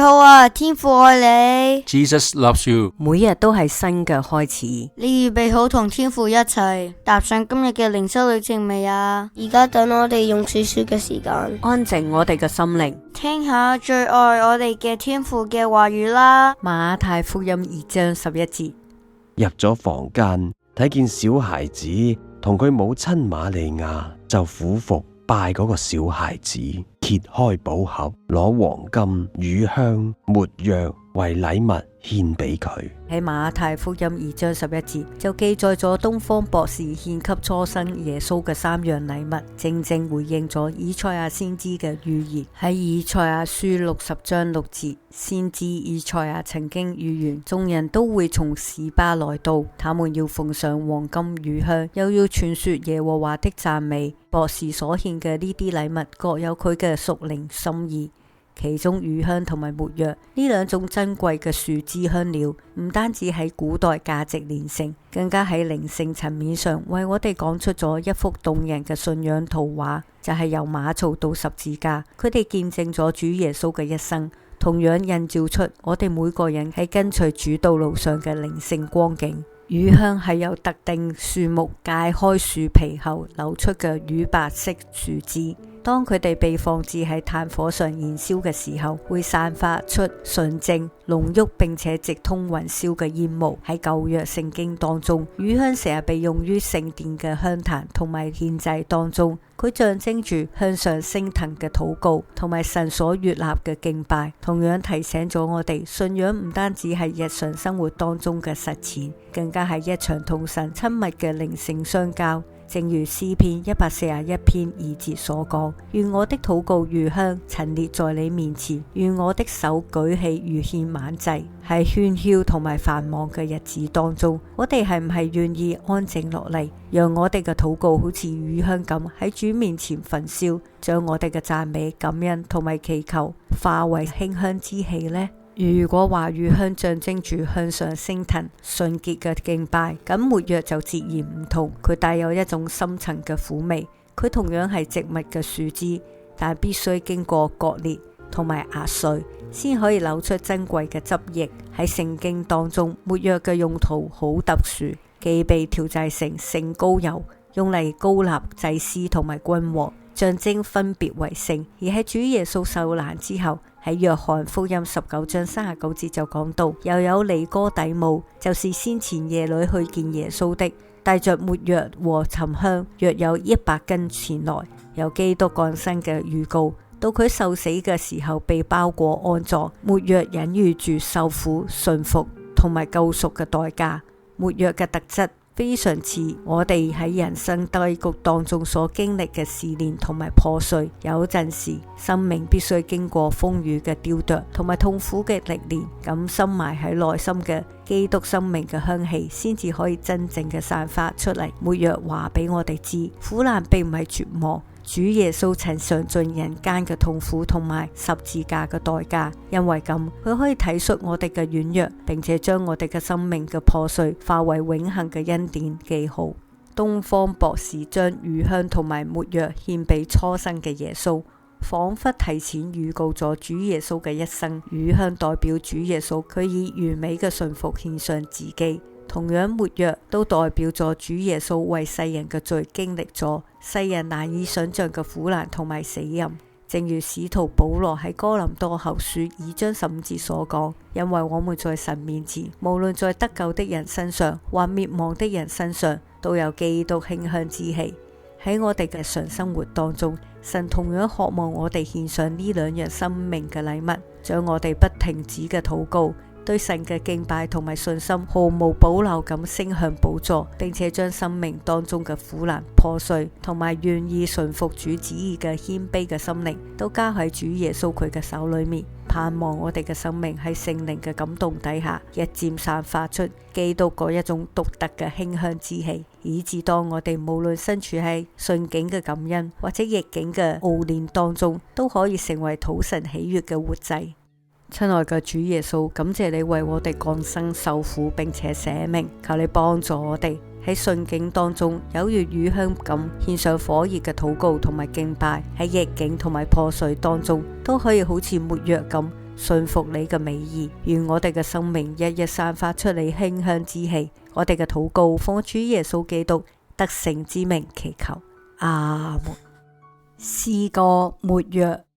好啊，天父愛你。 Jesus loves you。 每日都係新嘅開始。你預備好同天父一齊踏上今日嘅靈修旅程未啊？而家等我哋用少少嘅時間，安靜我哋嘅心靈。聽下最愛我哋嘅天父嘅話語啦。馬太福音2章11節，入咗房間，睇見小孩子同佢母親瑪利亞，就俯伏拜嗰個小孩子，揭開寶盒，攞黃金、乳香、沒藥為禮物獻俾佢。喺馬太福音2章11節就記載咗東方博士獻給初生耶穌嘅3樣禮物，正正回應咗以賽亞先知嘅預言。喺以賽亞書60章6節，先知以賽亞曾經預言眾人都會從示巴來到，他們要奉上黃金乳香，又要傳說耶和華的讚美。博士所獻嘅呢啲禮物各有佢嘅屬靈心意，其中乳香同埋沒藥呢兩種珍貴嘅樹脂香料，唔單止喺古代價值連城，更加喺靈性層面上為我哋講出咗一幅動人嘅信仰圖畫，就係由馬槽到十字架，佢哋見證咗主耶穌嘅一生，同樣映照出我哋每個人喺跟隨主道路上嘅靈性光景。乳香係由特定樹木解開樹皮後流出嘅乳白色樹脂，當佢哋被放置喺炭火上燃燒嘅時候，會散發出純正、濃郁並且直通雲霄嘅煙霧。喺舊約聖經當中，乳香成日被用於聖殿嘅香壇同埋獻祭當中，佢象徵住向上升騰嘅禱告同埋神所悅納嘅敬拜，同樣提醒咗我哋，信仰唔單止係日常生活當中嘅實踐，更加係一場同神親密嘅靈性相交。正如詩篇141篇2節所講，願我的禱告如香陳列在你面前，願我的手舉起如獻晚祭。喺喧囂同埋繁忙嘅日子當中，我哋係唔係願意安靜落嚟，讓我哋嘅禱告好似乳香咁喺主面前焚燒，將我哋嘅讚美、感恩同埋祈求化為馨香之氣呢？如果話乳香象徵住向上升騰、純潔嘅敬拜，咁沒藥就截然唔同，佢帶有一種深層嘅苦味。佢同樣係植物嘅樹枝，但必須經過割裂同埋壓碎，先可以流出珍貴嘅汁液。喺聖經當中，沒藥嘅用途好特殊，既被調製成聖膏油，用嚟膏立祭司同埋君王，象徵分別為聖。而喺主耶穌受難之後，喺約翰福音19章39節就講到，又有尼哥底母，就是先前夜裏去見耶穌的，帶着沒藥和沉香，約有100斤前來，有基督降生嘅預告。到佢受死嘅時候，被包裹安葬。沒藥隱喻住受苦、順服同埋救贖嘅代價。沒藥嘅特質非常似我哋喺人生低谷當中所經歷嘅試煉同埋破碎。有陣時，生命必須經過風雨嘅雕琢同埋痛苦嘅歷練，咁深埋喺內心嘅基督生命嘅香氣，先至可以真正嘅散發出嚟。沒藥話俾我哋知，苦難並唔係絕望。主耶穌曾嘗盡人間嘅痛苦同埋十字架嘅代價，因為咁佢可以體恤我哋嘅軟弱，並且將我哋嘅生命嘅破碎化為永恆嘅恩典記號。東方博士將乳香同埋沒藥獻俾初生嘅耶穌，仿佛提前預告咗主耶穌嘅一生。乳香代表主耶穌，佢以完美嘅順服獻上自己。同樣，沒藥都代表咗主耶穌為世人嘅罪經歷咗世人難以想象嘅苦難同埋死蔭。正如使徒保羅喺哥林多後書2章15節所講，因為我們在神面前，無論在得救的人身上或滅亡的人身上，都有基督馨香之氣。喺我哋嘅日常生活當中，神同樣渴望我哋獻上呢兩樣生命嘅禮物，將我哋不停止嘅禱告、對神嘅敬拜同埋信心毫無保留咁升向寶座，並且將生命當中嘅苦難、破碎同埋願意順服主旨意嘅謙卑嘅心靈，都交喺主耶穌佢嘅手裏面。盼望我哋嘅生命喺聖靈嘅感動底下，日漸散發出基督嗰一種獨特嘅馨香之氣，以致當我哋無論身處喺順境嘅感恩或者逆境嘅熬煉當中，都可以成為討神喜悅嘅活祭。親愛嘅主耶穌，感謝你為我哋降生受苦並且捨命，求你幫助我哋喺順境當中有如乳香咁獻上火熱嘅禱告同埋敬拜，喺逆境同埋破碎當中都可以好似沒藥咁信服你嘅美意。願我哋嘅生命日日散發出你馨香之氣。我哋嘅禱告奉主耶穌基督得勝之名祈求，阿門。詩歌沒藥。